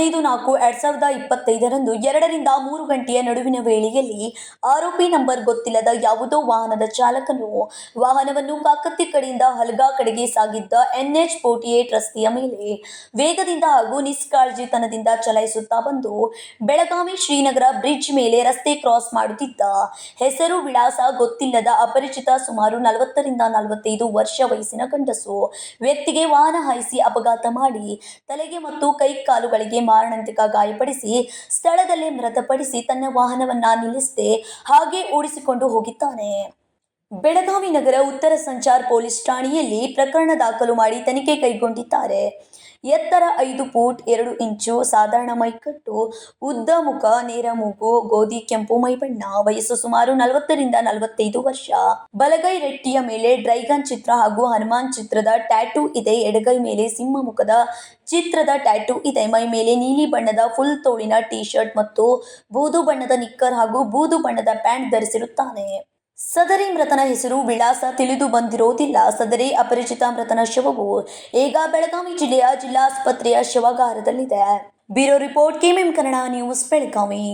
15/4/2025 2ರಿಂದ 3 ಗಂಟೆಯ ನಡುವಿನ ವೇಳೆಯಲ್ಲಿ ಆರೋಪಿ ನಂಬರ್ ಗೊತ್ತಿಲ್ಲದ ಯಾವುದೋ ವಾಹನದ ಚಾಲಕನು ವಾಹನವನ್ನು ಕಾಕತ್ತಿ ಕಡೆಯಿಂದ ಹಲಗಾ ಕಡೆಗೆ ಸಾಗಿದ್ದ NH 48 ರಸ್ತೆಯ ಮೇಲೆ ವೇಗದಿಂದ ಹಾಗೂ ನಿಷ್ಕಾಳಜಿತನದಿಂದ ಚಲಾಯಿಸುತ್ತಾ ಬಂದು ಬೆಳಗಾವಿ ಶ್ರೀನಗರ ಬ್ರಿಡ್ಜ್ ಮೇಲೆ ರಸ್ತೆ ಕ್ರಾಸ್ ಮಾಡುತ್ತಿದ್ದ ಹೆಸರು ವಿಳಾಸ ಗೊತ್ತಿಲ್ಲದ ಅಪರಿಚಿತ ಸುಮಾರು 40ರಿಂದ 45 ವರ್ಷ ವಯಸ್ಸಿನ ಗಂಡಸು ವ್ಯಕ್ತಿಗೆ ವಾಹನ ಹಾಯಿಸಿ ಅಪಘಾತ ಮಾಡಿ ತಲೆಗೆ ಮತ್ತು ಕೈ ಕಾಲುಗಳಿಗೆ ಮಾರಣಾಂತಿಕ ಗಾಯಪಡಿಸಿ ಸ್ಥಳದಲ್ಲೇ ಮೃತಪಡಿಸಿ ತನ್ನ ವಾಹನವನ್ನ ನಿಲ್ಲಿಸದೆ ಹಾಗೆ ಓಡಿಸಿಕೊಂಡು ಹೋಗಿದ್ದಾನೆ. ಬೆಳಗಾವಿ ನಗರ ಉತ್ತರ ಸಂಚಾರ್ ಪೊಲೀಸ್ ಠಾಣೆಯಲ್ಲಿ ಪ್ರಕರಣ ದಾಖಲು ಮಾಡಿ ತನಿಖೆ ಕೈಗೊಂಡಿದ್ದಾರೆ. ಎತ್ತರ 5 ಫೂಟ್ 2 ಇಂಚು, ಸಾಧಾರಣ ಮೈಕಟ್ಟು, ಉದ್ದ ಮುಖ, ನೇರ ಮೂಗು, ಗೋಧಿ ಕೆಂಪು ಮೈಬಣ್ಣ, ವಯಸ್ಸು ಸುಮಾರು 40ರಿಂದ 45 ವರ್ಷ. ಬಲಗೈ ರೆಟ್ಟಿಯ ಮೇಲೆ ಡ್ರ್ಯಾಗನ್ ಚಿತ್ರ ಹಾಗೂ ಹನುಮಾನ್ ಚಿತ್ರದ ಟ್ಯಾಟೂ ಇದೆ. ಎಡಗೈ ಮೇಲೆ ಸಿಂಹ ಮುಖದ ಚಿತ್ರದ ಟ್ಯಾಟೂ ಇದೆ. ಮೈ ಮೇಲೆ ನೀಲಿ ಬಣ್ಣದ ಫುಲ್ ತೋಳಿನ ಟೀ ಶರ್ಟ್ ಮತ್ತು ಬೂದು ಬಣ್ಣದ ನಿಕ್ಕರ್ ಹಾಗೂ ಬೂದು ಬಣ್ಣದ ಪ್ಯಾಂಟ್ ಧರಿಸಿರುತ್ತಾನೆ. ಸದರಿ ಮೃತನ ಹೆಸರು ವಿಳಾಸ ತಿಳಿದು ಬಂದಿರೋದಿಲ್ಲ. ಸದರಿ ಅಪರಿಚಿತ ಮೃತನ ಶವವು ಈಗ ಬೆಳಗಾವಿ ಜಿಲ್ಲೆಯ ಜಿಲ್ಲಾಸ್ಪತ್ರೆಯ ಶವಾಗಾರದಲ್ಲಿದೆ. Bureau report, KMM Kannada news, Belagavi.